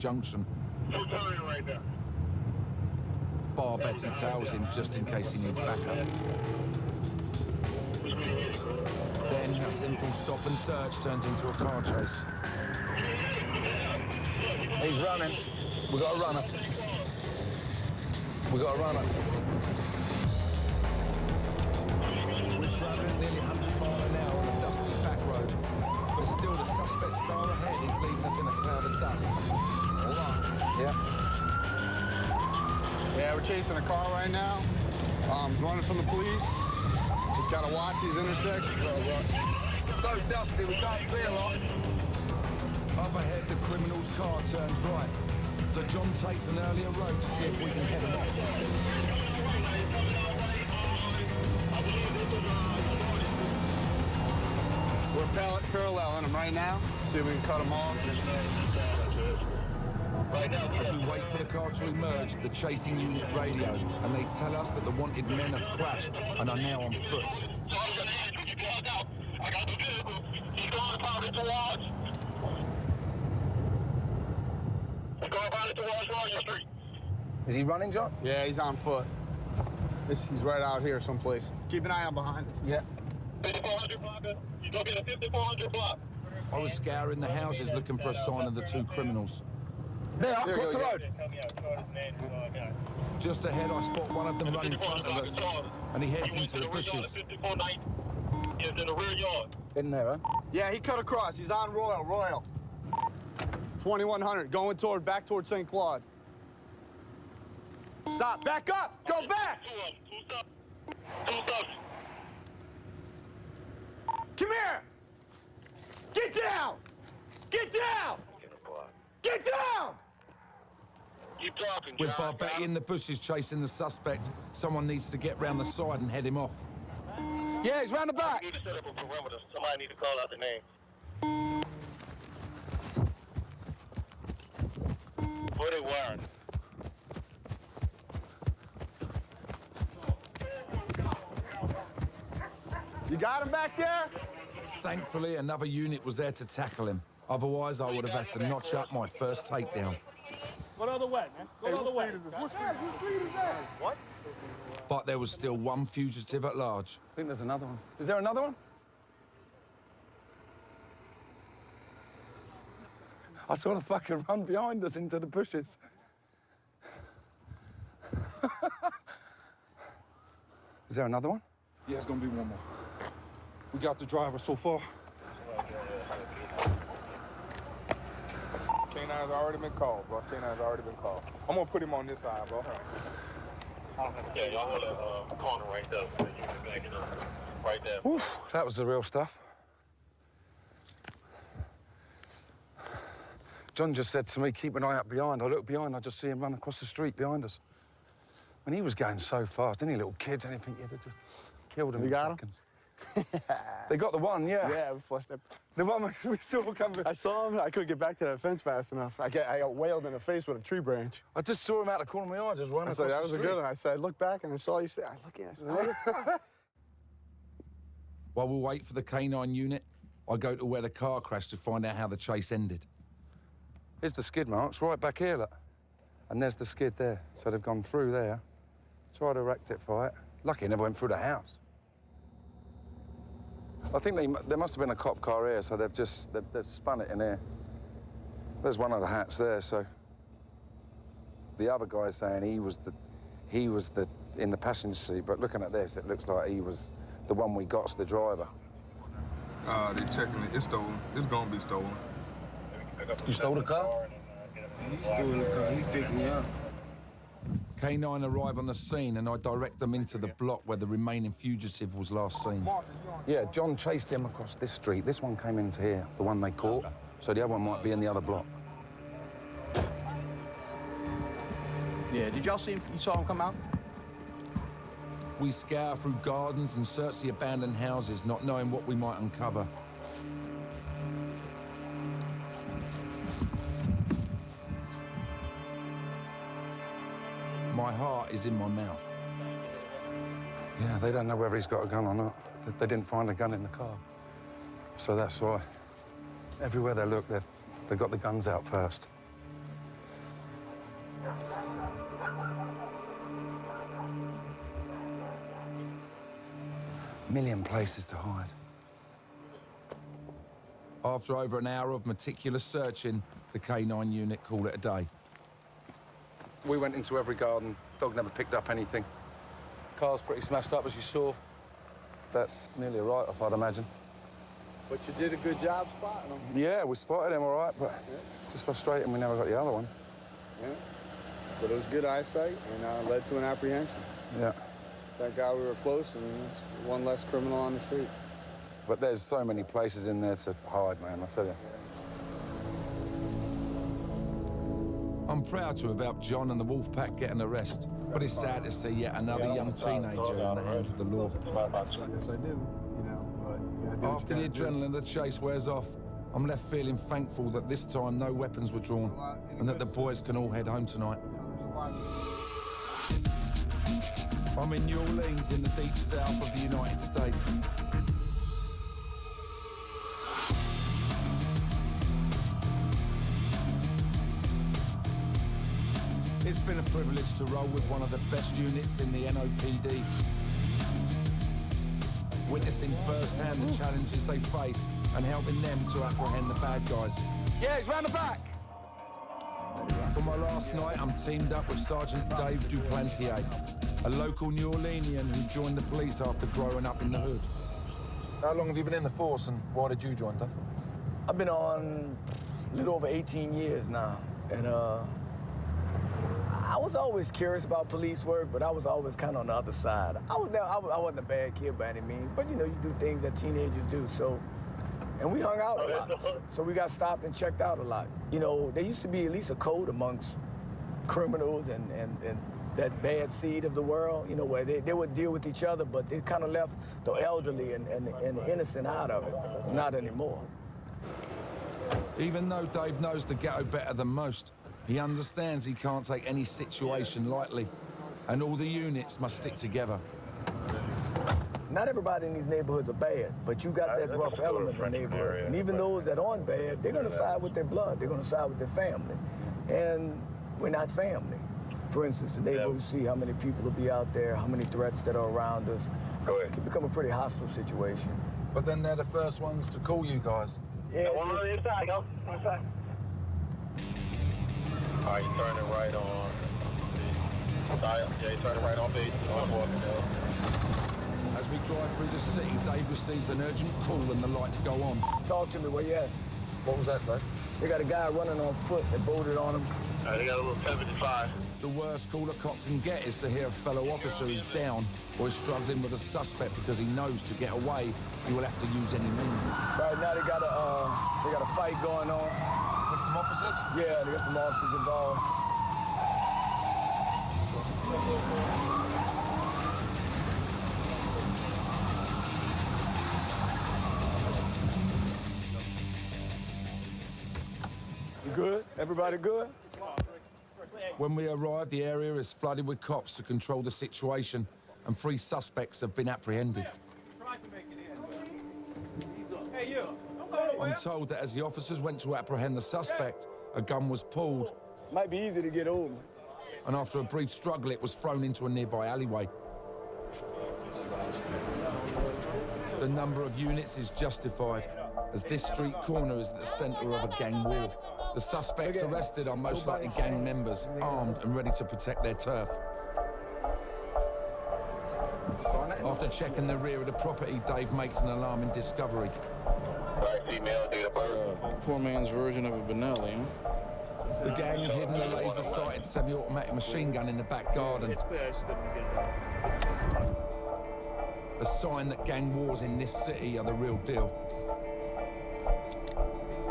junction. No turning right now. Bar Betty tails him just in case he needs backup. Then a simple stop and search turns into a car chase. He's running. We got a runner. We got a runner. We're travelling nearly 100 miles an hour on a dusty back road, but still the suspect's car ahead is leaving us in a cloud of dust. Hold on. Yeah. Yeah, we're chasing a car right now. He's running from the police. He's got to watch these intersections. It's so dusty, we can't see a lot. Up ahead, the criminal's car turns right, so John takes an earlier road to see if we can head him off. We're paralleling him right now. See if we can cut him off. As we wait for the car to emerge, the chasing unit radio, and they tell us that the wanted men have crashed and are now on foot. Is he running, John? Yeah, he's on foot. He's right out here someplace. Keep an eye on behind us. Yeah. 5400 block. He's gonna be a 5400 block. I was scouring the houses looking for a sign of the two criminals. There, across the road. Just ahead, I spot one of them run in front of us, and he heads into the bushes. 5490 is in the rear yard. In there, huh? Yeah, he cut across. He's on Royal. 2100, going back toward St. Claude. Stop, back up, go back! Two stops. Come here! Get down! Get down! Get down! Keep talking, With John. Barbetti in the bushes chasing the suspect, someone needs to get round the side and head him off. Yeah, he's round the back. We need to set up a perimeter. Somebody need to call out the name. What are they wearing? You got him back there? Thankfully, another unit was there to tackle him. Otherwise, I would have had to notch up my first takedown. Go the other way, man. Go the other way. What? But there was still one fugitive at large. I think there's another one. Is there another one? I saw the fucker run behind us into the bushes. Is there another one? Yeah, it's gonna be one more. We got the driver so far. K9's already been called, bro. K9's already been called. I'm gonna put him on this side, bro. Yeah, y'all hold that corner right there. You can back it up. Right there. Oof, that was the real stuff. John just said to me, keep an eye out behind. I look behind, I just see him run across the street behind us. When he was going so fast, any little kids, anything, you'd have just killed him You in got him? seconds. They got the one, yeah. Yeah, we flushed it. The one we saw coming. I saw him. I couldn't get back to that fence fast enough. I got whaled in the face with a tree branch. I just saw him out the corner of my eye, just running I across said, that the was a street. good one. I said, I looked back and I saw you say, I look at it. While we wait for the K9 unit, I go to where the car crashed to find out how the chase ended. Here's the skid marks, right back here, look. And there's the skid there. So they've gone through there, tried to rectify it. Lucky it never went through the house. I think there must have been a cop car here, so they've spun it in here. There's one of the hats there, so the other guy's saying he was in the passenger seat, but looking at this, it looks like he was the one we got's the driver. They checking it. It's stolen. It's gonna be stolen. You stole the car? He stole the car. He picked me up. K9 arrive on the scene and I direct them into the block where the remaining fugitive was last seen. Yeah, John chased him across this street. This one came into here, the one they caught. So the other one might be in the other block. Yeah, did y'all see him? You saw him come out? We scour through gardens and search the abandoned houses, not knowing what we might uncover. My heart is in my mouth. Yeah, they don't know whether he's got a gun or not. They didn't find a gun in the car. So that's why everywhere they look, they've got the guns out first. million places to hide. After over an hour of meticulous searching, the K9 unit called it a day. We went into every garden. Dog never picked up anything. Car's pretty smashed up, as you saw. That's nearly a write-off, I'd imagine. But you did a good job spotting them. Yeah, we spotted him all right, but just frustrating we never got the other one. Yeah. But it was good eyesight and led to an apprehension. Yeah. Thank God we were close and there's one less criminal on the street. But there's so many places in there to hide, man, I tell you. I'm proud to have helped John and the Wolfpack get an arrest, but it's sad to see yet another young teenager in the hands of the law. Yes, I do. You know, but you gotta do what After you the gotta do. adrenaline of the chase wears off, I'm left feeling thankful that this time no weapons were drawn and that the boys can all head home tonight. There's a lot. I'm in New Orleans in the deep south of the United States. It's been a privilege to roll with one of the best units in the NOPD. Witnessing firsthand the challenges they face and helping them to apprehend the bad guys. Yeah, he's round the back. For my last night, I'm teamed up with Sergeant Dave Duplantier, a local New Orleanian who joined the police after growing up in the hood. How long have you been in the force and why did you join, Duff? I've been on a little over 18 years now, and I was always curious about police work, but I was always kind of on the other side. I wasn't a bad kid by any means, but you know, you do things that teenagers do, so. And we hung out a lot, so we got stopped and checked out a lot. You know, there used to be at least a code amongst criminals and that bad seed of the world, you know, where they would deal with each other, but they kind of left the elderly and the innocent out of it. Not anymore. Even though Dave knows the ghetto better than most, he understands he can't take any situation lightly, and all the units must stick together. Not everybody in these neighborhoods are bad, but you got that rough element in the neighborhood. And even those that aren't bad, they're gonna side with their blood, they're gonna side with their family. And we're not family. For instance, the neighborhood, see how many people will be out there, how many threats that are around us. It can become a pretty hostile situation. But then they're the first ones to call you guys. Yeah, One on the inside, go. One side. All right, you turning right on. Yeah, you turning right on B. As we drive through the city, Dave receives an urgent call and the lights go on. talk to me, where you at? What was that, Dave? They got a guy running on foot that bolted on him. They got a little 75. The worst call a cop can get is to hear a fellow officer is down or is struggling with a suspect because he knows to get away, he will have to use any means. Right now they got a fight going on. With some officers? Yeah, they got some officers involved. You good? Everybody good? When we arrive, the area is flooded with cops to control the situation, and 3 suspects have been apprehended. I'm told that as the officers went to apprehend the suspect, a gun was pulled, Might be easy to get over. and after a brief struggle, it was thrown into a nearby alleyway. The number of units is justified, as this street corner is at the center of a gang war. The suspects arrested are most likely gang members, armed and ready to protect their turf. After checking the rear of the property, Dave makes an alarming discovery. Right, female, date of birth. Poor man's version of a Benelli, huh? The gang had hidden a laser-sighted semi-automatic machine gun in the back garden. A sign that gang wars in this city are the real deal.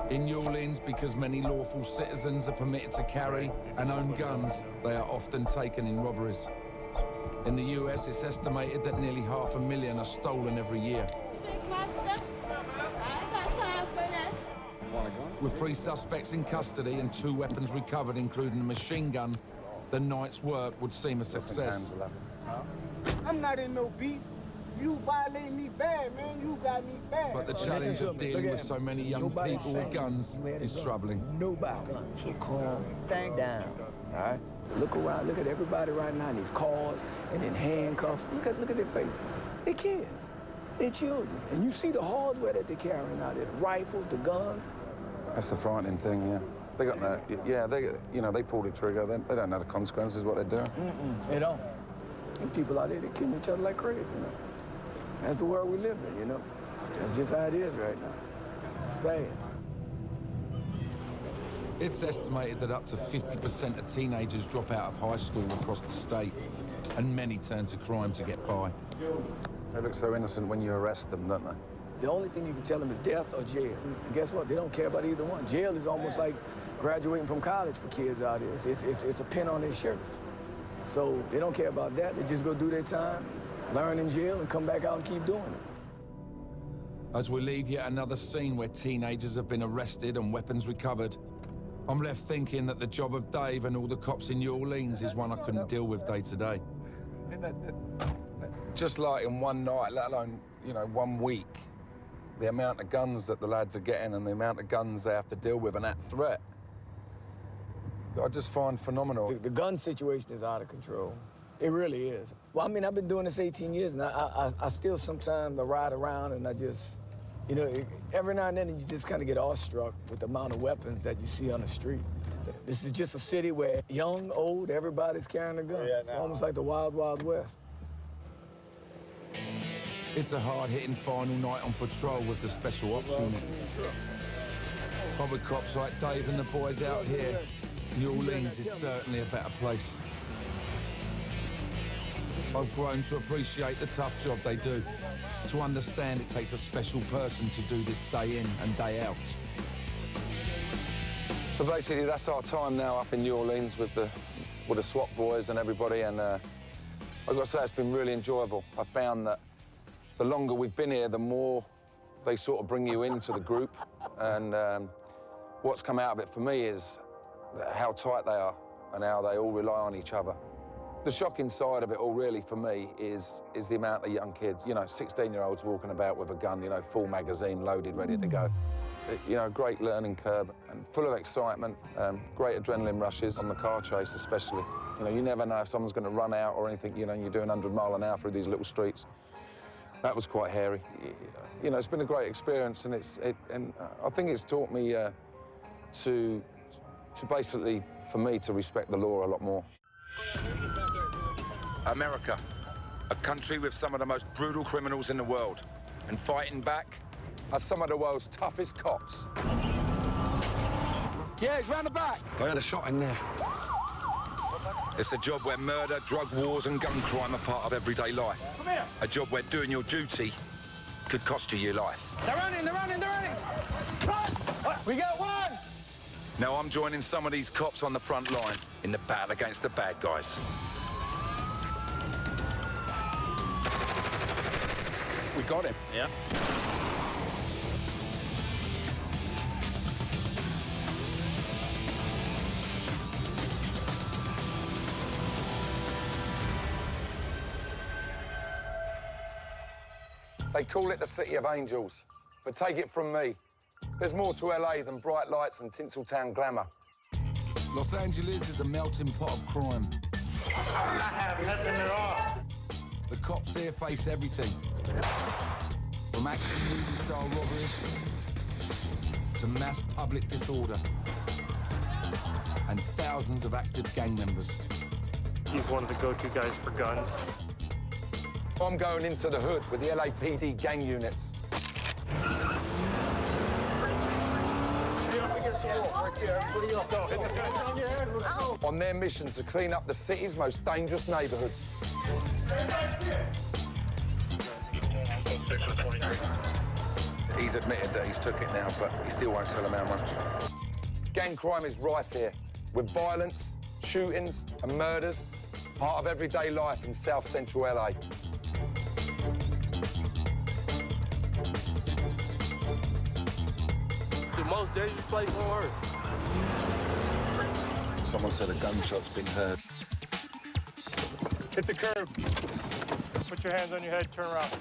In New Orleans, because many lawful citizens are permitted to carry and own guns, they are often taken in robberies. In the US, it's estimated that nearly 500,000 are stolen every year. With 3 suspects in custody and 2 weapons recovered, including a machine gun, the night's work would seem a success. I'm not in no beef. You violate me bad, man. You got me bad. But the challenge of dealing with so many young people with guns is troubling. Nobody. So calm down, all right? Look around, look at everybody right now in these cars and in handcuffs. Look at their faces. They're kids. They're children. And you see the hardware that they're carrying out there, the rifles, the guns. That's the frightening thing, yeah. They got no, yeah, they pull the trigger. They don't know the consequences of what they're doing. They don't. And people out there, they're killing each other like crazy, you know. That's the world we live in, you know. That's just how it is right now. It's sad. It's estimated that up to 50% of teenagers drop out of high school across the state, and many turn to crime to get by. They look so innocent when you arrest them, don't they? The only thing you can tell them is death or jail. And guess what? They don't care about either one. Jail is almost like graduating from college for kids out here. It's a pin on their shirt. So they don't care about that. They just go do their time, learn in jail, and come back out and keep doing it. As we leave yet another scene where teenagers have been arrested and weapons recovered, I'm left thinking that the job of Dave and all the cops in New Orleans is one I couldn't deal with day to day. Just like in one night, let alone, you know, 1 week, the amount of guns that the lads are getting and the amount of guns they have to deal with and that threat, I just find phenomenal. The gun situation is out of control. It really is. Well, I mean, I've been doing this 18 years, and I still sometimes I ride around and I just, you know, every now and then you just kind of get awestruck with the amount of weapons that you see on the street. This is just a city where young, old, everybody's carrying a gun. It's almost like the Wild, Wild West. It's a hard-hitting final night on patrol with the Special Ops Unit. But with cops like Dave and the boys out here, New Orleans is certainly a better place. I've grown to appreciate the tough job they do, to understand it takes a special person to do this day in and day out. So basically, that's our time now up in New Orleans with the SWAT boys and everybody, and I've got to say, it's been really enjoyable. I found that the longer we've been here, the more they sort of bring you into the group, and what's come out of it for me is how tight they are and how they all rely on each other. The shocking side of it all, really, for me, is the amount of young kids, you know, 16-year-olds walking about with a gun, you know, full magazine, loaded, ready to go. You know, great learning curve and full of excitement, great adrenaline rushes on the car chase especially. You know, you never know if someone's going to run out or anything, you know, and you're doing 100 mile an hour through these little streets. That was quite hairy. You know, it's been a great experience, and I think it's taught me to basically, for me, to respect the law a lot more. America, a country with some of the most brutal criminals in the world, and fighting back are some of the world's toughest cops. Yeah, he's round the back. I had a shot in there. It's a job where murder, drug wars and gun crime are part of everyday life. Come here. A job where doing your duty could cost you your life. They're running, they're running, they're running! Run! We got one! Now I'm joining some of these cops on the front line in the battle against the bad guys. We got him. Yeah. They call it the City of Angels, but take it from me, there's more to LA than bright lights and Tinseltown glamour. Los Angeles is a melting pot of crime. I have nothing at all. The cops here face everything, from action movie-style robberies to mass public disorder and thousands of active gang members. He's one of the go-to guys for guns. I'm going into the hood with the LAPD gang units. On their mission to clean up the city's most dangerous neighborhoods. He's admitted that he's took it now, but he still won't tell them how much. Gang crime is rife here, with violence, shootings and murders, part of everyday life in South Central LA. The most dangerous place on earth. Someone said a gunshot's been heard. Hit the curb. Put your hands on your head, turn around.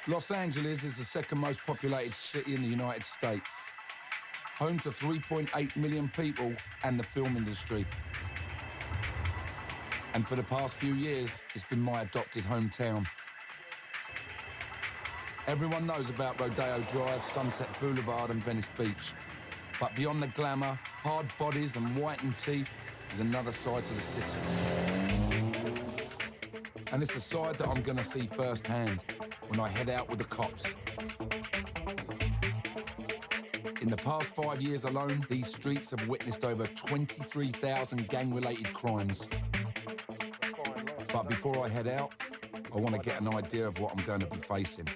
Los Angeles is the second most populated city in the United States, home to 3.8 million people and the film industry. And for the past few years, it's been my adopted hometown. Everyone knows about Rodeo Drive, Sunset Boulevard and Venice Beach. But beyond the glamour, hard bodies and whitened teeth is another side to the city. And it's a side that I'm gonna see firsthand when I head out with the cops. In the past 5 years alone, these streets have witnessed over 23,000 gang-related crimes. But before I head out, I want to get an idea of what I'm going to be facing.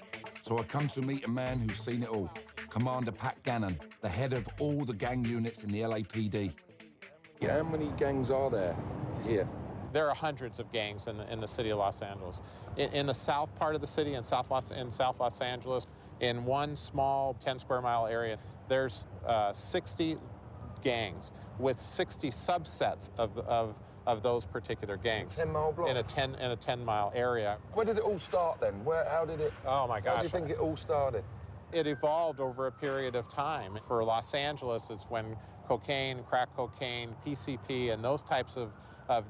So I come to meet a man who's seen it all, Commander Pat Gannon, the head of all the gang units in the LAPD. How many gangs are there here? There are hundreds of gangs in the city of Los Angeles. In the south part of the city, in South Los Angeles, in one small 10-square-mile area, there's 60 gangs with 60 subsets of those particular gangs. 10-mile block? In a 10-mile area. Where did it all start then? How did it? Oh my gosh! How do you think it all started? It evolved over a period of time. For Los Angeles, it's when cocaine, crack cocaine, PCP, and those types of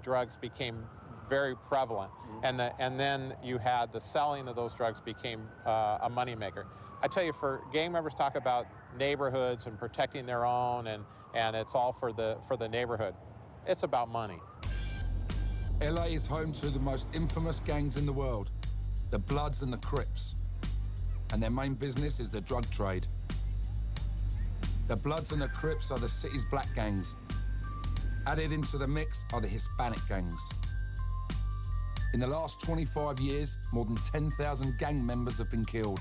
drugs became very prevalent. And then you had the selling of those drugs became a moneymaker. I tell you, for gang members talk about neighborhoods and protecting their own, and it's all for the neighborhood. It's about money. LA is home to the most infamous gangs in the world, the Bloods and the Crips. And their main business is the drug trade. The Bloods and the Crips are the city's black gangs. Added into the mix are the Hispanic gangs. In the last 25 years, more than 10,000 gang members have been killed.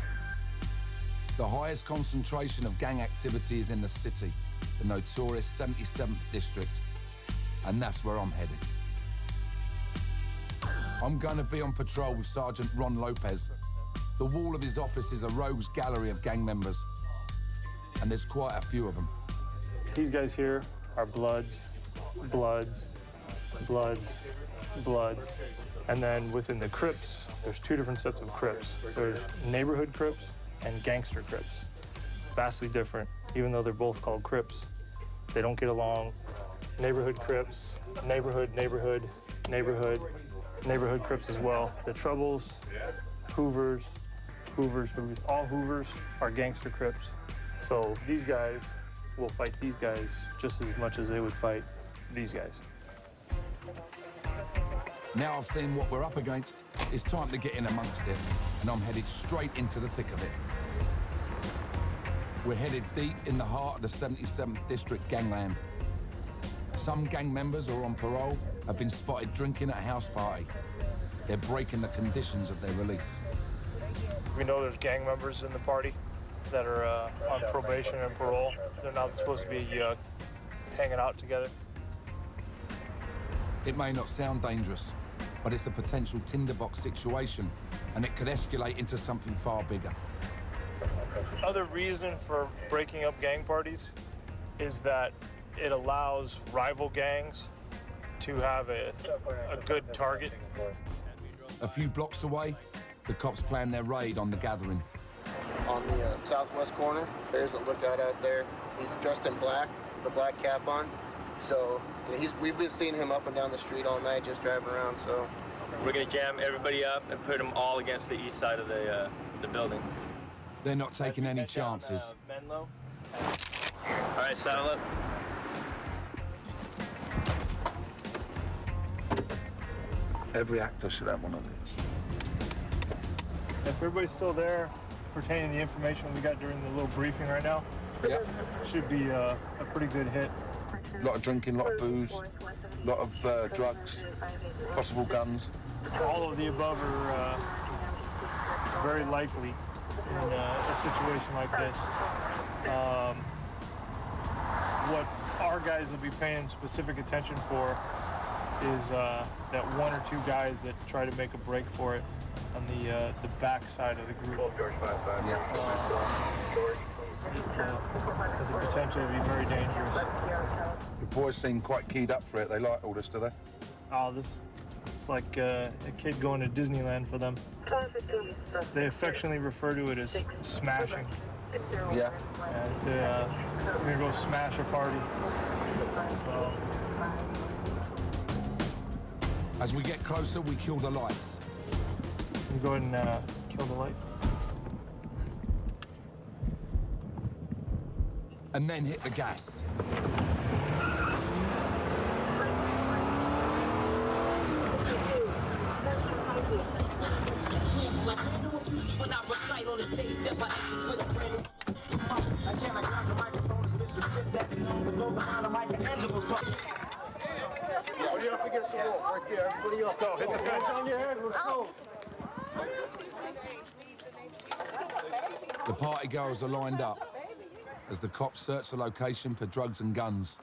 The highest concentration of gang activity is in the city, the notorious 77th District, and that's where I'm headed. I'm going to be on patrol with Sergeant Ron Lopez. The wall of his office is a rogues gallery of gang members, and there's quite a few of them. These guys here are Bloods, Bloods, Bloods, Bloods. And then within the Crips, there's two different sets of Crips. There's neighborhood Crips and gangster Crips. Vastly different, even though they're both called Crips. They don't get along. Neighborhood Crips, neighborhood, neighborhood, neighborhood, neighborhood Crips as well. The Troubles, Hoovers, Hoovers, Hoovers. All Hoovers are gangster Crips. So these guys will fight these guys just as much as they would fight these guys. Now I've seen what we're up against, it's time to get in amongst it, and I'm headed straight into the thick of it. We're headed deep in the heart of the 77th District gangland. Some gang members who are on parole have been spotted drinking at a house party. They're breaking the conditions of their release. We know there's gang members in the party that are on probation and parole. They're not supposed to be hanging out together. It may not sound dangerous, but it's a potential tinderbox situation, and it could escalate into something far bigger. Other reason for breaking up gang parties is that it allows rival gangs to have a good target. A few blocks away, the cops plan their raid on the gathering. On the southwest corner, there's a lookout out there. He's dressed in black, with a black cap on. So we've been seeing him up and down the street all night, just driving around. So we're gonna jam everybody up and put them all against the east side of the building. They're not taking any chances. Menlo. All right, saddle up. Every actor should have one of these. If everybody's still there, pertaining to the information we got during the little briefing right now, should be a pretty good hit. A lot of drinking, a lot of booze, a lot of drugs, possible guns. All of the above are very likely in a situation like this. What our guys will be paying specific attention for is that one or two guys that try to make a break for it on the back side of the group. It has the potential to be very dangerous. The boys seem quite keyed up for it. They like all this, do they? Oh, it's like a kid going to Disneyland for them. They affectionately refer to it as smashing. Yeah. It's we're gonna go smash a party. So. As we get closer, we kill the lights. You go ahead and kill the light. And then hit the gas. You're up against the wall right there. Everybody up. Go. Hit the fence on your head. Let's go. The party girls are lined up as the cops search the location for drugs and guns.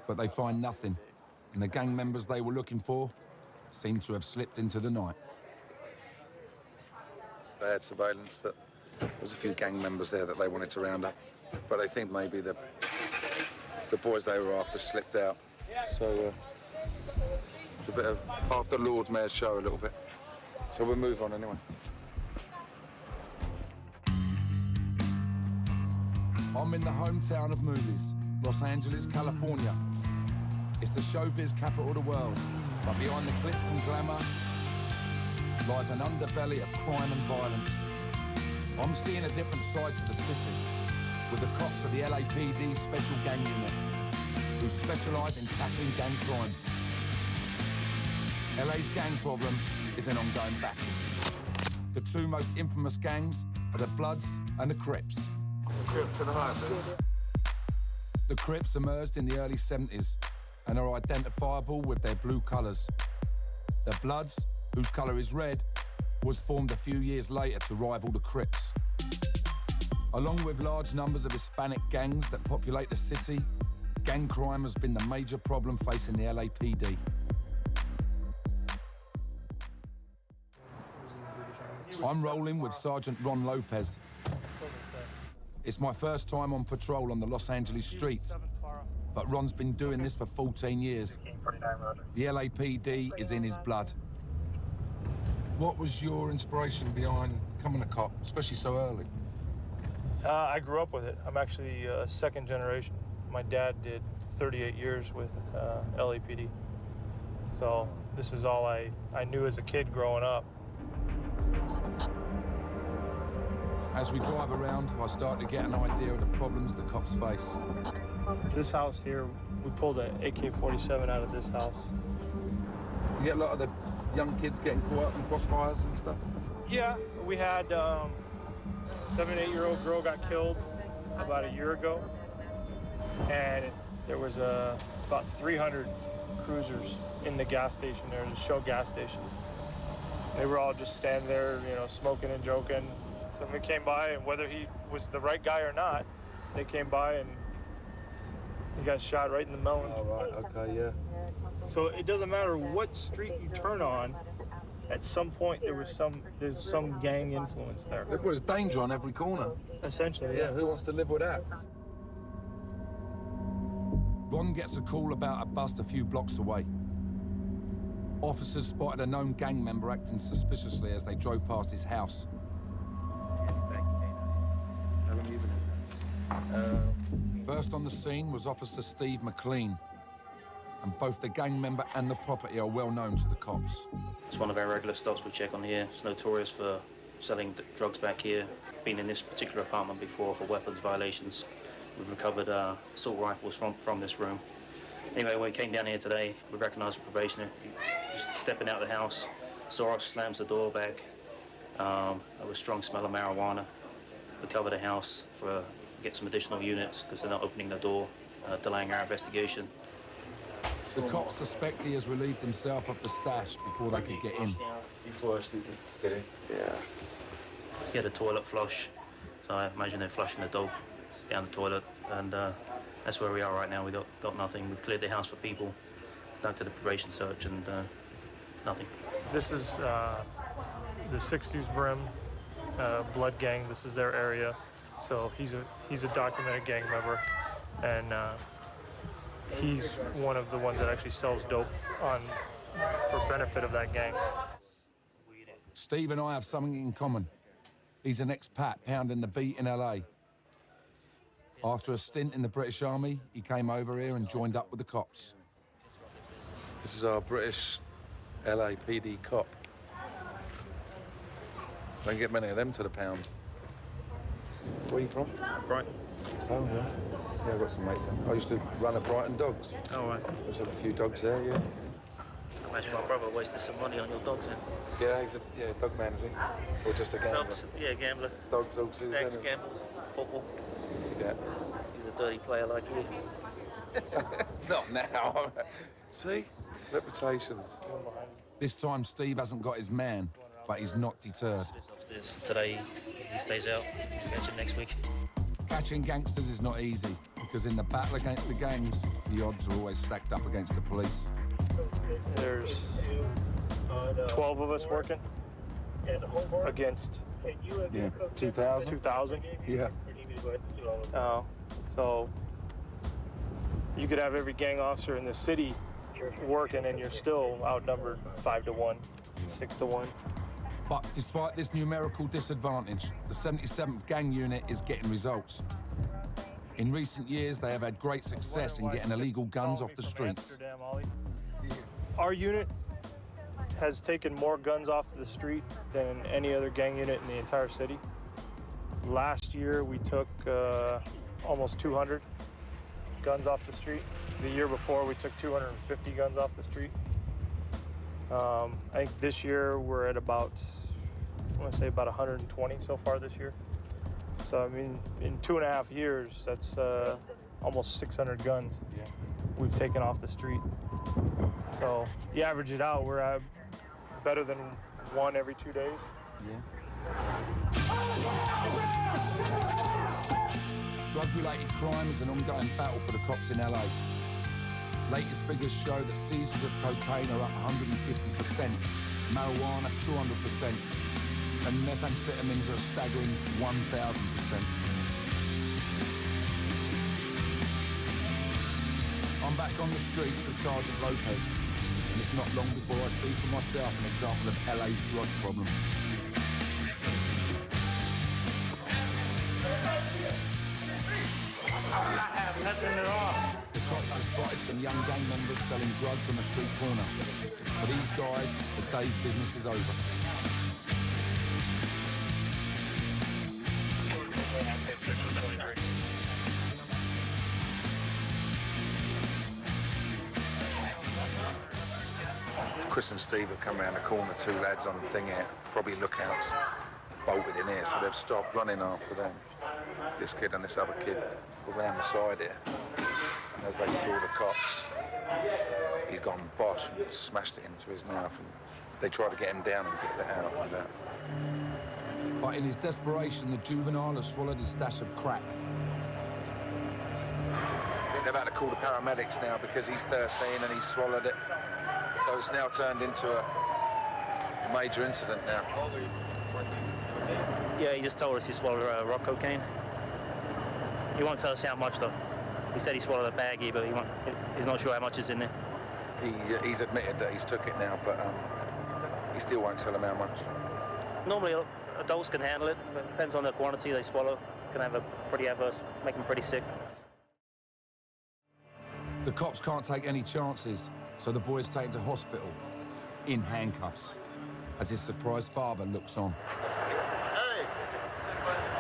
But they find nothing, and the gang members they were looking for seem to have slipped into the night. They had surveillance that there was a few gang members there that they wanted to round up, but they think maybe the boys they were after slipped out. So it's a bit of after Lord Mayor's show a little bit. So we'll move on anyway. I'm in the hometown of movies, Los Angeles, California. It's the showbiz capital of the world, but behind the glitz and glamour lies an underbelly of crime and violence. I'm seeing a different side to the city, with the cops of the LAPD Special Gang Unit, who specialise in tackling gang crime. LA's gang problem is an ongoing battle. The two most infamous gangs are the Bloods and the Crips. Crip to the high, man. The Crips emerged in the early 70s and are identifiable with their blue colours. The Bloods, whose colour is red, was formed a few years later to rival the Crips. Along with large numbers of Hispanic gangs that populate the city, gang crime has been the major problem facing the LAPD. I'm rolling with Sergeant Ron Lopez. It's my first time on patrol on the Los Angeles streets, but Ron's been doing this for 14 years. The LAPD is in his blood. What was your inspiration behind becoming a cop, especially so early? I grew up with it. I'm actually second generation. My dad did 38 years with LAPD. So this is all I knew as a kid growing up. As we drive around, I start to get an idea of the problems the cops face. This house here, we pulled an AK-47 out of this house. You get a lot of the young kids getting caught up in crossfires and stuff? Yeah, we had 7- and 8-year-old girl got killed about a year ago, and there was about 300 cruisers in the gas station there, the Shell gas station. They were all just standing there, you know, smoking and joking. Somebody came by, and whether he was the right guy or not, they came by and he got shot right in the melon. Oh, right, okay, yeah. So it doesn't matter what street you turn on, at some point there's some gang influence there. Look, there's danger on every corner. Essentially, Yeah, who wants to live with that? Ron gets a call about a bust a few blocks away. Officers spotted a known gang member acting suspiciously as they drove past his house. How long have you been in? First on the scene was Officer Steve McLean, and both the gang member and the property are well known to the cops. It's one of our regular stops we check on here. It's notorious for selling drugs back here. Been in this particular apartment before for weapons violations. We've recovered assault rifles from this room. Anyway, when we came down here today, we recognised the probationer. He just stepping out of the house, saw us, slams the door back. There was a strong smell of marijuana. We covered the house for get some additional units because they're not opening the door, delaying our investigation. The cops suspect he has relieved himself of the stash before they could get in. You flushed it, did he? Yeah. He had a toilet flush, so I imagine they're flushing the dog down the toilet, and that's where we are right now. We got nothing. We've cleared the house for people, conducted a probation search, and nothing. This is the 60s Brim Blood Gang. This is their area, so he's a documented gang member, and he's one of the ones that actually sells dope for benefit of that gang. Steve and I have something in common. He's an expat pounding the beat in LA. After a stint in the British Army, he came over here and joined up with the cops. This is our British LAPD cop. Don't get many of them to the pound. Where are you from? Brighton. Oh, yeah. Yeah, I've got some mates there. I used to run at Brighton Dogs. Oh, right. I used to have a few dogs there, yeah. I imagine my brother wasted some money on your dogs then. Yeah, he's a dog man, is he? Or just a gambler? Dogs, yeah, gambler. Dogs, horses, Eggs, gambles, football. Yeah. He's a dirty player like you. Not now. See? Reputations. This time, Steve hasn't got his man, but he's not deterred. Upstairs. Today, he stays out. Catch him next week. Catching gangsters is not easy, because in the battle against the gangs, the odds are always stacked up against the police. There's 12 of us working against 2,000. 2,000. Yeah. So you could have every gang officer in the city working, and you're still outnumbered 5 to 1, 6 to 1. But despite this numerical disadvantage, the 77th Gang Unit is getting results. In recent years, they have had great success in getting illegal guns off the streets. Our unit has taken more guns off the street than any other gang unit in the entire city. Last year, we took almost 200 guns off the street. The year before, we took 250 guns off the street. I think this year we're at about, I want to say about 120 so far this year. So, I mean, in 2.5 years, that's almost 600 guns we've taken off the street. So, you average it out, we're at better than 1 every 2 days. Drug-related crime is an ongoing battle for the cops in LA. Latest figures show that seizures of cocaine are up 150%, marijuana 200%, and methamphetamines are a staggering 1,000%. I'm back on the streets with Sergeant Lopez, and it's not long before I see for myself an example of LA's drug problem. I have nothing at all. The cops have spotted some young gang members selling drugs on a street corner. For these guys, the day's business is over. Chris and Steve have come around the corner, 2 lads on the thing here, probably lookouts, bolted in here, so they've stopped running after them. This kid and this other kid were round the side here. And as they saw the cops, he's gone bosh and smashed it into his mouth, and they tried to get him down and get that out like that. But in his desperation, the juvenile has swallowed his stash of crack. I think they're about to call the paramedics now because he's 13 and he swallowed it. So it's now turned into a major incident now. Yeah, he just told us he swallowed rock cocaine. He won't tell us how much, though. He said he swallowed a baggie, but he's not sure how much is in there. He's admitted that he's took it now, but he still won't tell him how much. Normally, adults can handle it, but it depends on the quantity they swallow. Can have a pretty adverse, make them pretty sick. The cops can't take any chances, so the boy's taken to hospital in handcuffs as his surprised father looks on. Hey,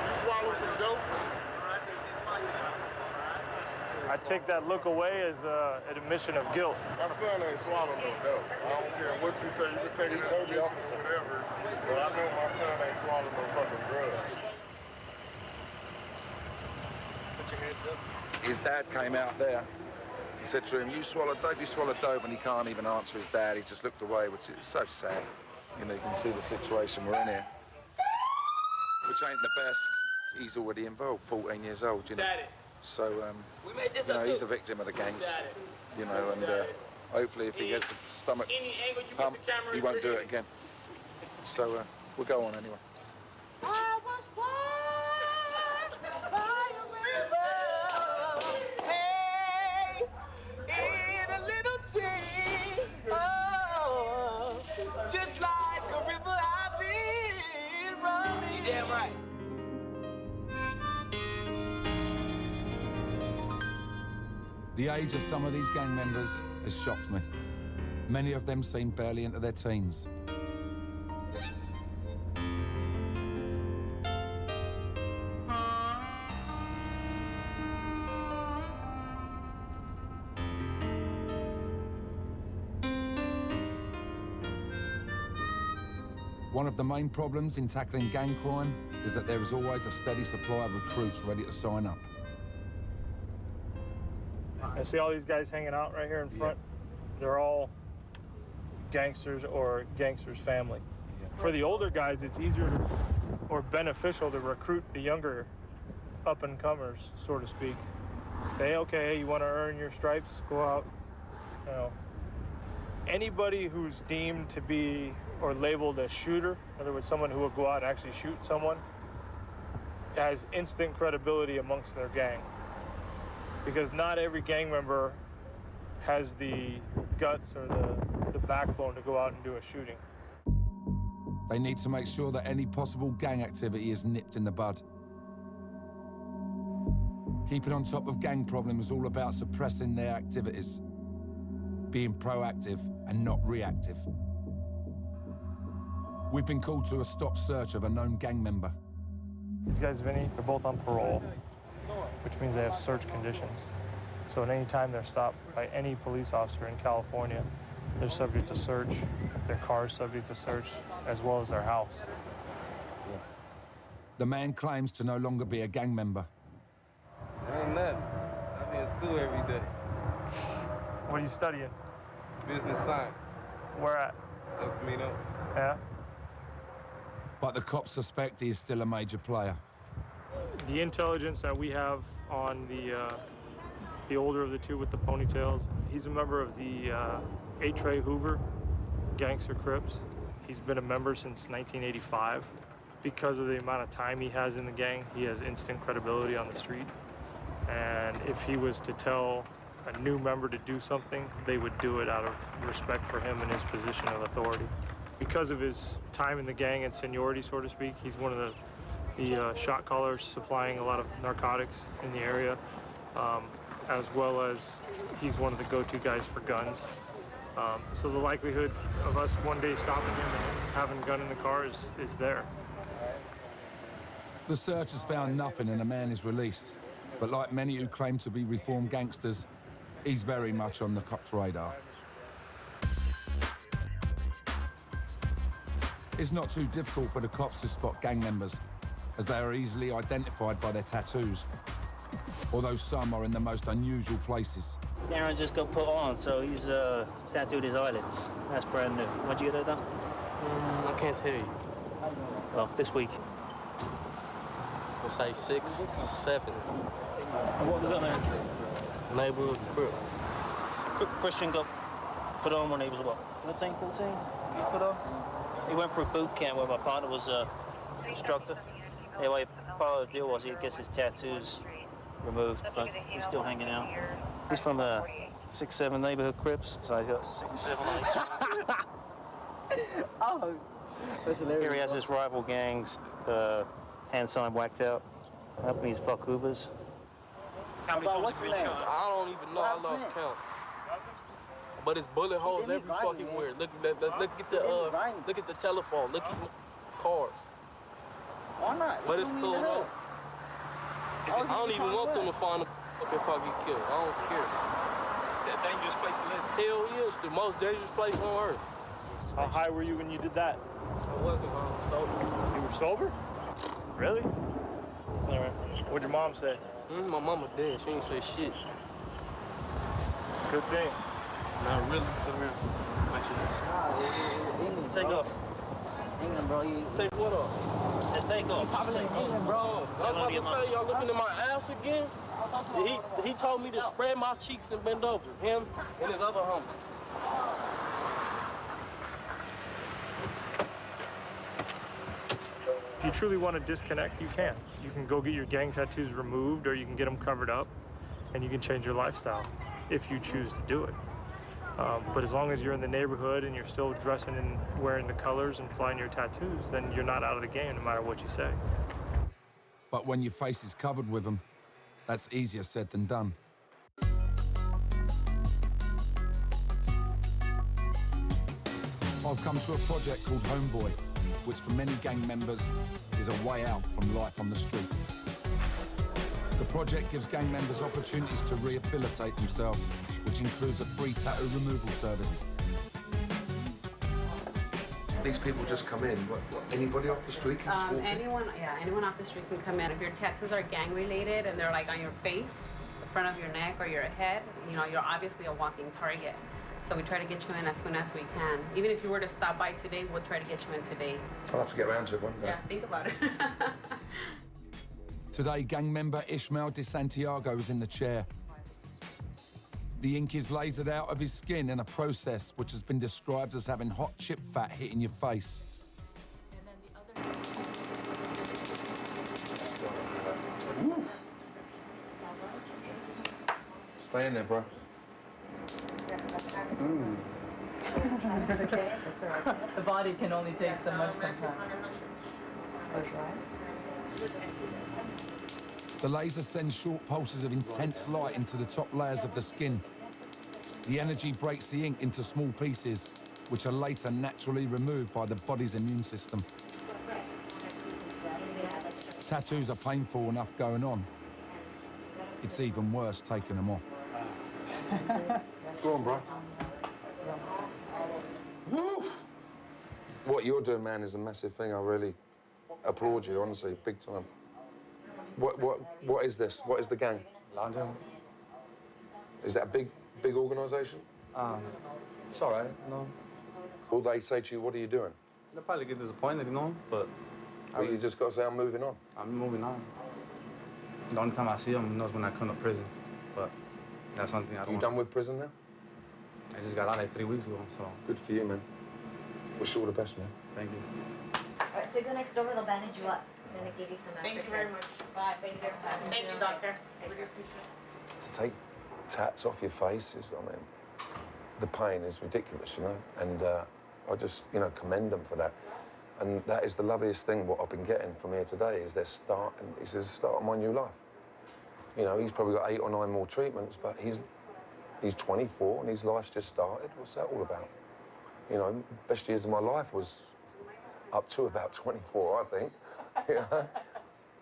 you swallow some dope? I take that look away as an admission of guilt. My son ain't swallowing no dope. I don't care what you say. You can take it to the office or whatever, but I know my son ain't swallowing no fucking drugs. His dad came out there and said to him, you swallowed dope, and he can't even answer his dad. He just looked away, which is so sad. You know, you can see the situation we're in here, which ain't the best. He's already involved, 14 years old, you know. So, you know, he's a victim of the gangs, you know, and hopefully if he gets a stomach pump, he won't do it again. So, we'll go on anyway. I was born by a river, hey, in a little tea, oh, just like a river I've been running. You damn right. The age of some of these gang members has shocked me. Many of them seem barely into their teens. One of the main problems in tackling gang crime is that there is always a steady supply of recruits ready to sign up. I see all these guys hanging out right here in front. They're all gangsters or gangsters' family. For the older guys, it's easier or beneficial to recruit the younger up-and-comers, so to speak. Say, okay, you want to earn your stripes? Go out. You know, anybody who's deemed to be or labeled a shooter, in other words, someone who will go out and actually shoot someone, has instant credibility amongst their gang. Because not every gang member has the guts or the backbone to go out and do a shooting. They need to make sure that any possible gang activity is nipped in the bud. Keeping on top of gang problems is all about suppressing their activities, being proactive and not reactive. We've been called to a stop search of a known gang member. These guys, Vinny, they're both on parole, which means they have search conditions. So at any time they're stopped by any police officer in California, they're subject to search, their car is subject to search, as well as their house. The man claims to no longer be a gang member. Ain't nothing. I be in school every day. What are you studying? Business science. Where at? El Camino. Yeah? But the cops suspect he is still a major player. The intelligence that we have on the older of the two with the ponytails, he's a member of the A. Trey Hoover Gangster Crips. He's been a member since 1985. Because of the amount of time he has in the gang, he has instant credibility on the street. And if he was to tell a new member to do something, they would do it out of respect for him and his position of authority. Because of his time in the gang and seniority, so to speak, he's one of the shot callers supplying a lot of narcotics in the area, as well as he's one of the go-to guys for guns. So the likelihood of us one day stopping him and having a gun in the car is there. The search has found nothing and the man is released. But like many who claim to be reformed gangsters, he's very much on the cops' radar. It's not too difficult for the cops to spot gang members, as they are easily identified by their tattoos, although some are in the most unusual places. Darren just got put on, so he's tattooed his eyelids. That's brand new. When'd you get that done? I can't tell you. Well, this week. It's like 6, 7. What was that name? Neighborhood Crip. Christian got put on when he was, what, 13, 14? He was put on? He went through boot camp where my partner was an instructor. Anyway, part of the deal was he gets his tattoos removed, but he's still hanging out. He's from 6, 7 neighborhood Crips, so he's got 6, 7 on each. Oh, that's hilarious. Here he has his rival gangs, hand sign whacked out. That means fuck Hoovers. How many times have you been shot? I don't even know. I lost count. But it's bullet holes every fucking where. Look at the telephone. Look at the cars. But it's cool though. I don't even want them to find if I get killed. I don't care. Is it a dangerous place to live? Hell yeah, it's the most dangerous place on earth. How high were you when you did that? I wasn't sober. You were sober? Really? What'd your mom say? My mama dead. She ain't say shit. Good thing. Not really. Come here. Take off. England, bro. Take what off? Take off. England, bro. I'm about to say, y'all looking at my ass again? He told me to spread my cheeks and bend over. Him and his other homie. If you truly want to disconnect, you can. You can go get your gang tattoos removed, or you can get them covered up, and you can change your lifestyle if you choose to do it. But as long as you're in the neighborhood and you're still dressing and wearing the colors and flying your tattoos, then you're not out of the game no matter what you say. But when your face is covered with them, that's easier said than done. I've come to a project called Homeboy, which for many gang members is a way out from life on the streets. The project gives gang members opportunities to rehabilitate themselves, which includes a free tattoo removal service. These people just come in. What, anybody off the street can just walk in? Anyone off the street can come in. If your tattoos are gang related and they're like on your face, the front of your neck or your head, you know, you're obviously a walking target. So we try to get you in as soon as we can. Even if you were to stop by today, we'll try to get you in today. I'll have to get around to it one day. Yeah, think about it. Today, gang member Ishmael De Santiago is in the chair. The ink is lasered out of his skin in a process which has been described as having hot chip fat hitting your face. Stay in there, bro. It's okay. That's all right. The body can only take so much sometimes. The laser sends short pulses of intense light into the top layers of the skin. The energy breaks the ink into small pieces, which are later naturally removed by the body's immune system. Tattoos are painful enough going on. It's even worse taking them off. Go on, bro. Woo! What you're doing, man, is a massive thing. I really applaud you, honestly, big time. What is this? What is the gang? London. Is that a big organisation? It's all right, you know. Will they say to you, what are you doing? They'll probably get disappointed, you know, but... You just got to say, I'm moving on. I'm moving on. The only time I see them is when I come to prison, but that's something I don't... You done with prison now? I just got out like 3 weeks ago, so... Good for you, man. Wish you all the best, man. Thank you. All right, so go next door, they'll bandage you up. Then they give you some Thank you very much. Bye. Thank you, doctor. I really appreciate it. To take tats off your face is, I mean, the pain is ridiculous, you know? And I just, you know, commend them for that. And that is the loveliest thing, what I've been getting from here today, is it's the start of my new life. You know, he's probably got 8 or 9 more treatments, but he's 24 and his life's just started. What's that all about? You know, best years of my life was up to about 24, I think. You know?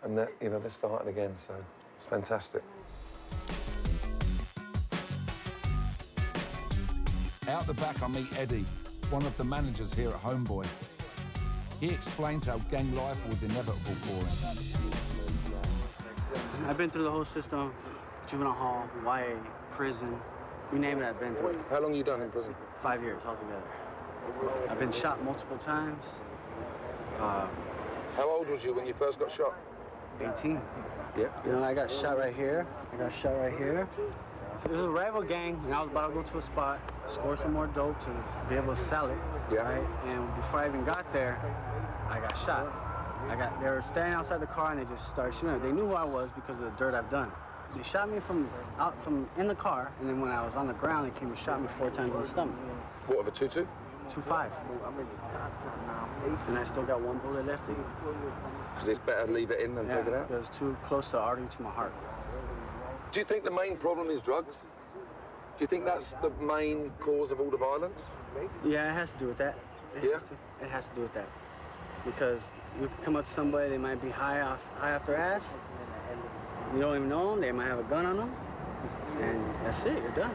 And that, you know, they're starting again, so it's fantastic. Out the back, I meet Eddie, one of the managers here at Homeboy. He explains how gang life was inevitable for him. I've been through the whole system, juvenile hall, YA, prison, you name it, I've been through it. How long you done in prison? 5 years altogether. I've been shot multiple times. How old was you when you first got shot? 18. Yeah. You know, I got shot right here. I got shot right here. It was a rival gang, and I was about to go to a spot, score some more dope to be able to sell it. Yeah. Right? And before I even got there, I got shot. They were standing outside the car and they just started shooting. They knew who I was because of the dirt I've done. They shot me from in the car, and then when I was on the ground, they came and shot me 4 times in the stomach. What, of a 2-2? 2.5. And I still got 1 bullet left in me. Because it's better to leave it in than take it out? It was too close to the artery to my heart. Do you think the main problem is drugs? Do you think that's the main cause of all the violence? Yeah, it has to do with that. It has to do with that. Because you can come up to somebody, they might be high off their ass. You don't even know them, they might have a gun on them. And that's it, you're done.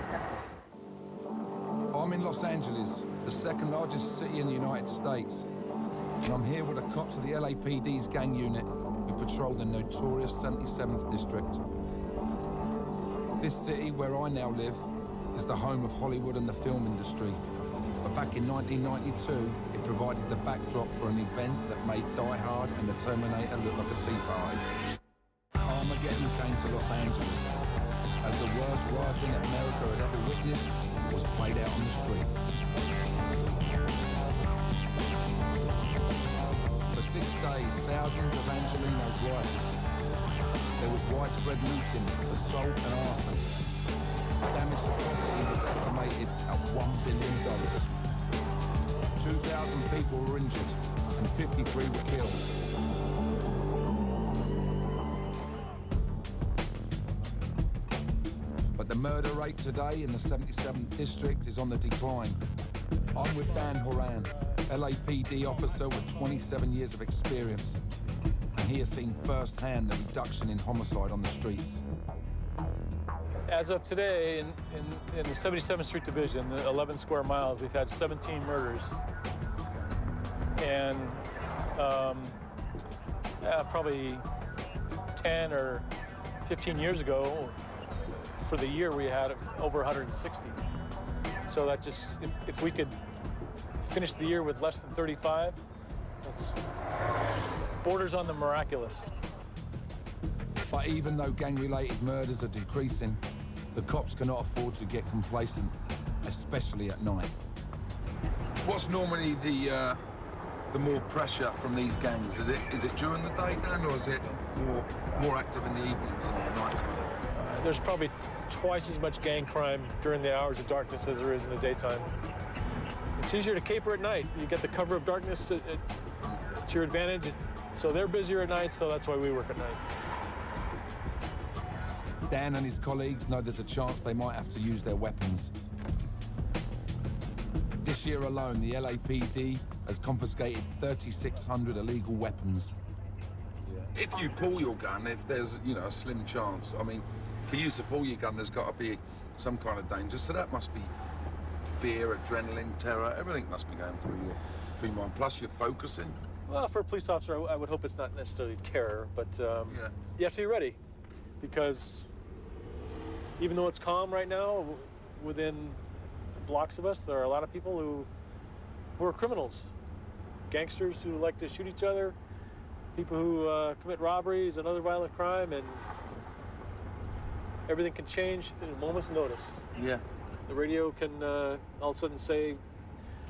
I'm in Los Angeles, the 2nd largest city in the United States. And I'm here with the cops of the LAPD's gang unit who patrol the notorious 77th District. This city, where I now live, is the home of Hollywood and the film industry. But back in 1992, it provided the backdrop for an event that made Die Hard and the Terminator look like a tea party. Armageddon came to Los Angeles as the worst rioting America had ever witnessed was played out on the streets. For 6 days, thousands of Angelenos rioted. There was widespread looting, assault and arson. Damage to property was estimated at $1 billion. 2,000 people were injured and 53 were killed. But the murder rate today in the 77th District is on the decline. I'm with Dan Horan, LAPD officer with 27 years of experience, and he has seen firsthand the reduction in homicide on the streets. As of today, in the 77th Street Division, the 11 square miles, we've had 17 murders. And probably 10 or 15 years ago, for the year, we had over 160. So that just, if we could finish the year with less than 35, that's borders on the miraculous. But even though gang-related murders are decreasing, the cops cannot afford to get complacent, especially at night. What's normally the more pressure from these gangs? Is it during the day, Dan, or is it more active in the evenings and the night? There's probably twice as much gang crime during the hours of darkness as there is in the daytime. It's easier to caper at night. You get the cover of darkness to your advantage. So they're busier at night, so that's why we work at night. Dan and his colleagues know there's a chance they might have to use their weapons. This year alone, the LAPD has confiscated 3,600 illegal weapons. If you pull your gun, if there's, you know, a slim chance, I mean, for you to pull your gun, there's got to be some kind of danger. So that must be fear, adrenaline, terror, everything must be going through your mind. Plus you're focusing. Well, for a police officer, I would hope it's not necessarily terror, but you have to be ready, because even though it's calm right now, within blocks of us, there are a lot of people who are criminals. Gangsters who like to shoot each other, people who commit robberies and other violent crime, and everything can change in a moment's notice. Yeah. The radio can all of a sudden say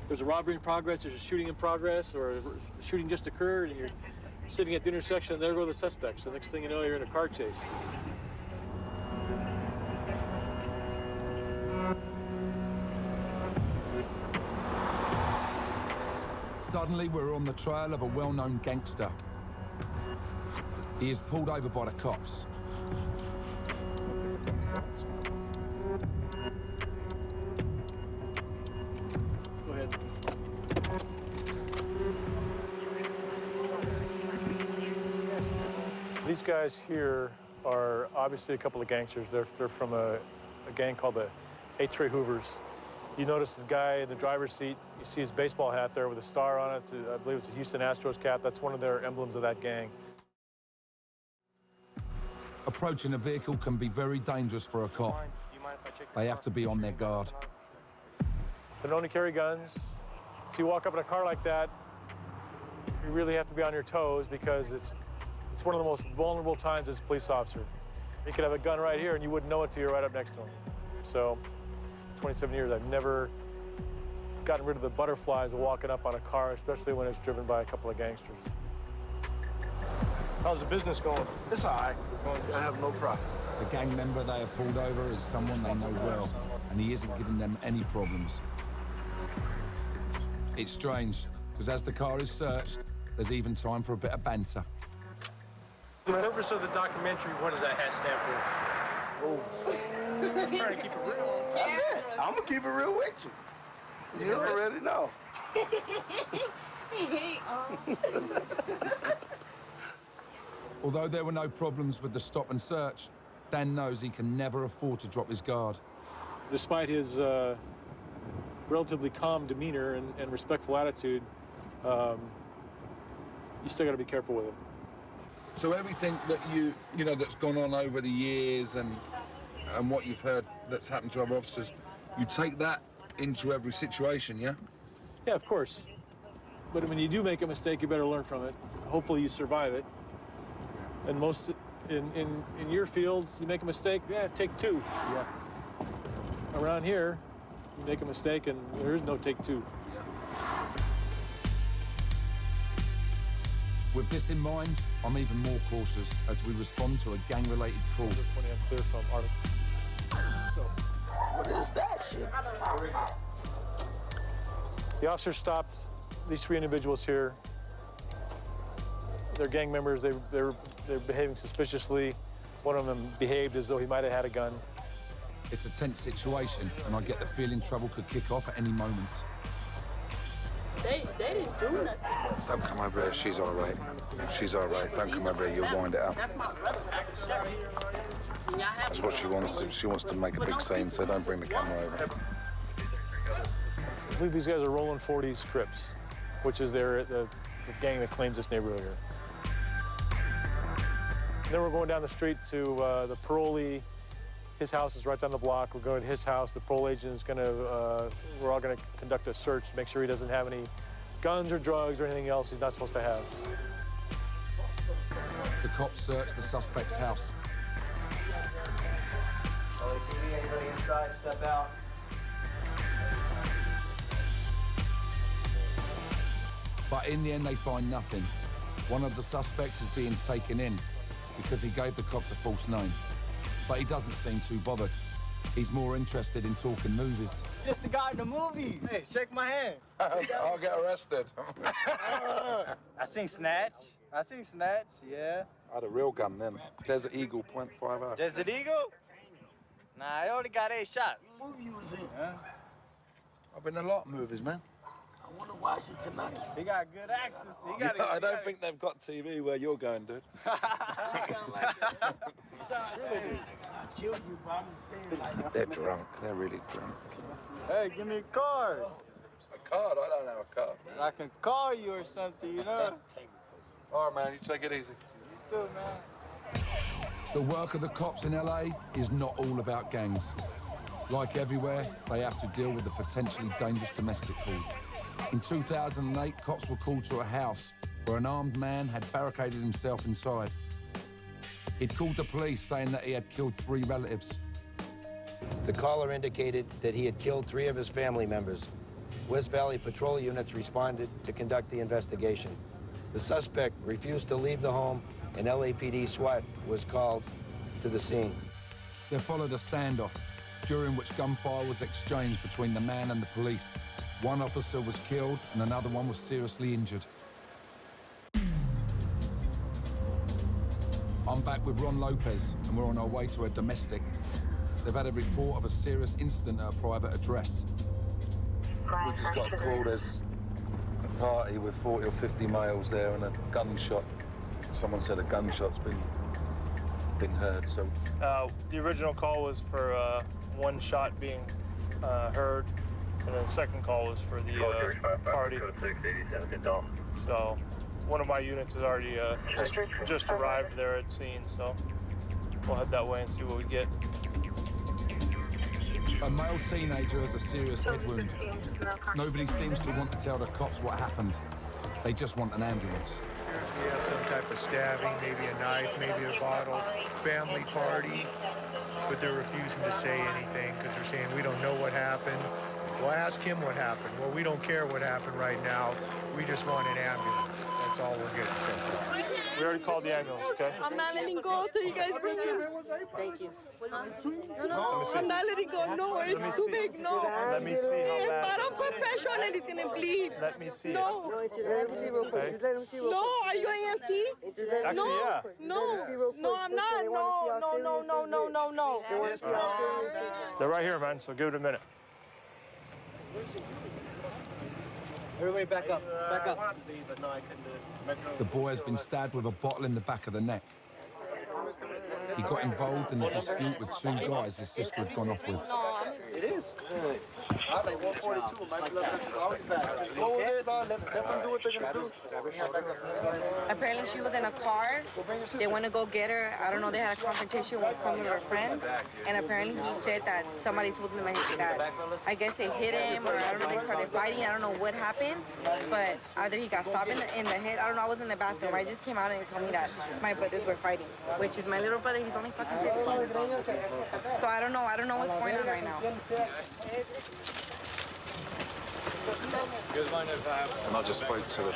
there's a robbery in progress, there's a shooting in progress, or a shooting just occurred, and you're sitting at the intersection, and there go the suspects. The next thing you know, you're in a car chase. Suddenly, we're on the trail of a well-known gangster. He is pulled over by the cops. Go ahead. These guys here are obviously a couple of gangsters. They're from a gang called the Eight Trey Hoovers. You notice the guy in the driver's seat, you see his baseball hat there with a star on it. I believe it's a Houston Astros cap. That's one of their emblems of that gang. Approaching a vehicle can be very dangerous for a cop. They have to be on their guard. They're known to carry guns. So you walk up in a car like that, you really have to be on your toes, because it's one of the most vulnerable times as a police officer. You could have a gun right here and you wouldn't know it till you're right up next to him. So, for 27 years, I've never gotten rid of the butterflies of walking up on a car, especially when it's driven by a couple of gangsters. How's the business going? It's all right. I have no problem. The gang member they have pulled over is someone they know well, and he isn't giving them any problems. It's strange, because as the car is searched, there's even time for a bit of banter. The purpose of the documentary, what does that hat stand for? Oh. I'm trying to keep it real. That's it. I'm going to keep it real with you. You already know. Although there were no problems with the stop and search, Dan knows he can never afford to drop his guard. Despite his relatively calm demeanor and respectful attitude, you still got to be careful with him. So everything that you know that's gone on over the years and what you've heard that's happened to other officers, you take that into every situation, yeah? Yeah, of course. But when you do make a mistake, you better learn from it. Hopefully you survive it. And most, in your field, you make a mistake, yeah, take two. Yeah. Around here, you make a mistake and there is no take two. With this in mind, I'm even more cautious as we respond to a gang-related call. Clear from Arctic. So, what is that shit? The officer stopped these three individuals here. They're gang members. They're behaving suspiciously. One of them behaved as though he might have had a gun. It's a tense situation, and I get the feeling trouble could kick off at any moment. They didn't do nothing. Don't come over here. She's all right. She's all right. Don't come over here. You'll wind it up. That's my brother. That's what she wants to. She wants to make a big scene, so don't bring the camera over. I believe these guys are Rolling 40s Crips, which is the gang that claims this neighborhood here. Then we're going down the street to the parolee. His house is right down the block. We're going to his house. The parole agent is we're all gonna conduct a search to make sure he doesn't have any guns or drugs or anything else he's not supposed to have. The cops search the suspect's house. Anybody inside, step out. But in the end, they find nothing. One of the suspects is being taken in because he gave the cops a false name. But he doesn't seem too bothered. He's more interested in talking movies. Just the guy in the movies. Hey, shake my hand. I'll get arrested. I seen Snatch. Yeah. I had a real gun then. Desert Eagle .50. Desert Eagle? Nah, I only got 8 shots. What movie you was in? I've been in a lot of movies, man. I want to watch it tonight. He got good access. I don't think they've got TV where you're going, dude. You sound like that. You sound like that. I killed you, bro. I'm just saying like that. They're drunk. They're really drunk. Hey, give me a card. A card? I don't have a card. I can call you or something, you know? All right, man. You take it easy. You too, man. The work of the cops in LA is not all about gangs. Like everywhere, they have to deal with the potentially dangerous domestic calls. In 2008, cops were called to a house where an armed man had barricaded himself inside. He'd called the police saying that he had killed 3 relatives. The caller indicated that he had killed 3 of his family members. West Valley patrol units responded to conduct the investigation. The suspect refused to leave the home, and LAPD SWAT was called to the scene. There followed a standoff, during which gunfire was exchanged between the man and the police. One officer was killed and another one was seriously injured. I'm back with Ron Lopez and we're on our way to a domestic. They've had a report of a serious incident at a private address. We just got called as a party with 40 or 50 males there and a gunshot. Someone said a gunshot's been heard, so... The original call was for 1 shot being heard, and then the second call was for the party. So one of my units has already just arrived there at scene, so we'll head that way and see what we get. A male teenager has a serious head wound. Nobody seems to want to tell the cops what happened. They just want an ambulance. We have some type of stabbing, maybe a knife, maybe a bottle, family party, but they're refusing to say anything because they're saying we don't know what happened. Well, ask him what happened. Well, we don't care what happened right now. We just want an ambulance. That's all we're getting so far. We already called the ambulance, okay? I'm not letting go till you guys bring him. Thank you. No, I'm not letting go. No, it's too big. No. Let me see how bad. I don't put pressure on anything and bleed. Let me see No. it. Okay. No, are you EMT? Actually, no. yeah. No, I'm not. No. They're right here, man, so give it a minute. Everybody back up. Back up. The boy has been stabbed with a bottle in the back of the neck. He got involved in a dispute with 2 guys his sister had gone off with. It is. I like 142. My blood pressure always back. Go over there, dog. Let them do what they're going to do. Apparently she was in a car. They went to go get her. I don't know, they had a confrontation with some of her friends. And apparently he said that somebody told him that I guess they hit him or I don't know, they started fighting. I don't know what happened. But either he got stopped in the head. I don't know, I was in the bathroom. I just came out and he told me that my brothers were fighting, which is my little brother. He's only fucking 15. So I don't know what's going on right now. And I just spoke to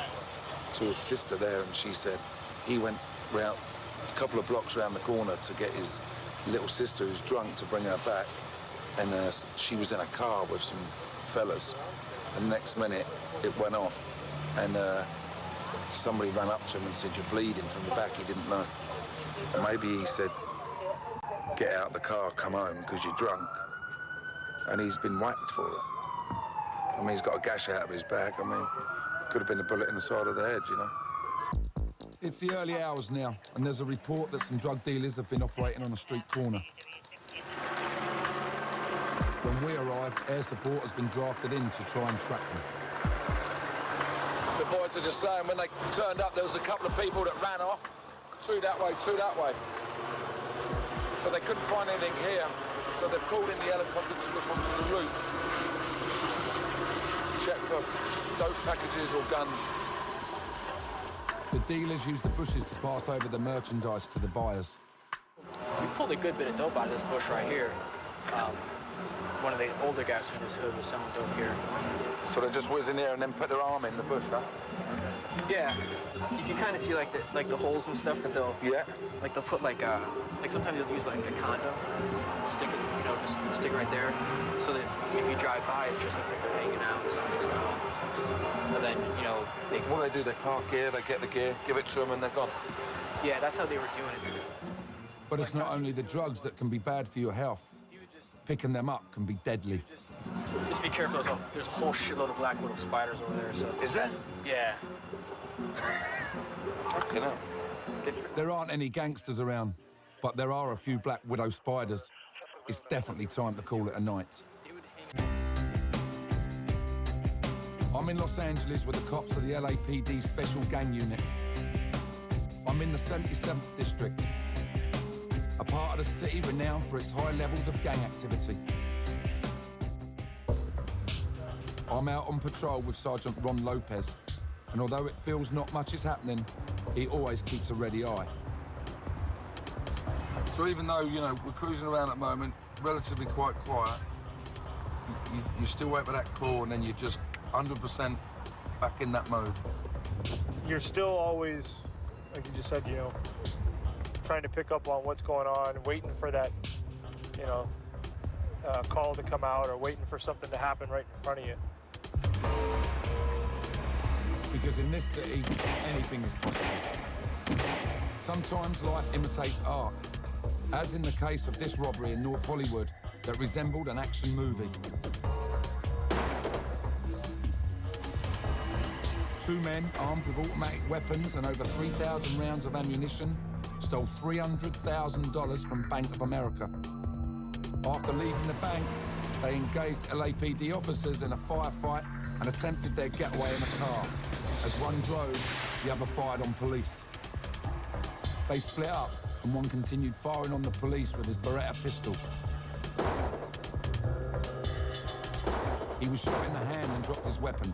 his sister there, and she said he went round a couple of blocks around the corner to get his little sister who's drunk to bring her back, and she was in a car with some fellas. And next minute it went off, and somebody ran up to him and said, "You're bleeding from the back." He didn't know. And maybe he said, "Get out of the car, come home because you're drunk." And he's been whacked for it. I mean, he's got a gash out of his back. I mean, could have been a bullet in the side of the head, you know. It's the early hours now, and there's a report that some drug dealers have been operating on a street corner. When we arrive, air support has been drafted in to try and track them. The boys are just saying when they turned up, there was a couple of people that ran off. Two that way, two that way. So they couldn't find anything here, so they've called in the helicopter to look onto the roof. Check for dope packages or guns. The dealers use the bushes to pass over the merchandise to the buyers. We pulled a good bit of dope out of this bush right here. One of the older guys from this hood was selling dope here. So they just whiz in here and then put their arm in the bush, huh? Yeah, you can kind of see like the holes and stuff that they'll like they'll put like sometimes they'll use like a condom, stick it, you know, just stick it right there, so that if you drive by, it just looks like they're hanging out. And then what do? They park here, they get the gear, give it to them, and they're gone. Yeah, that's how they were doing it. But it's not only the drugs that can be bad for your health. Picking them up can be deadly. Just be careful. There's a whole shitload of black widow spiders over there. So is there? Yeah. Fucking hell. There aren't any gangsters around, but there are a few black widow spiders. It's definitely time to call it a night. I'm in Los Angeles with the cops of the LAPD Special Gang Unit. I'm in the 77th District, a part of the city renowned for its high levels of gang activity. I'm out on patrol with Sergeant Ron Lopez, and although it feels not much is happening, he always keeps a ready eye. So even though, you know, we're cruising around at the moment, relatively quite quiet, you still wait for that call and then you're just 100% back in that mode. You're still always, like you just said, you know, trying to pick up on what's going on, waiting for that, you know, call to come out or waiting for something to happen right in front of you. Because in this city, anything is possible. Sometimes life imitates art, as in the case of this robbery in North Hollywood that resembled an action movie. Two men armed with automatic weapons and over 3,000 rounds of ammunition stole $300,000 from Bank of America. After leaving the bank, they engaged LAPD officers in a firefight and attempted their getaway in a car. As one drove, the other fired on police. They split up, and one continued firing on the police with his Beretta pistol. He was shot in the hand and dropped his weapon.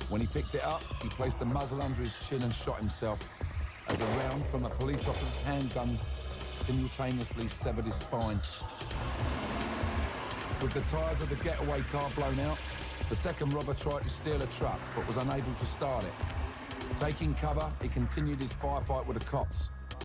When he picked it up, he placed the muzzle under his chin and shot himself, as a round from a police officer's handgun simultaneously severed his spine. With the tyres of the getaway car blown out, the second robber tried to steal a truck, but was unable to start it. Taking cover, he continued his firefight with the cops,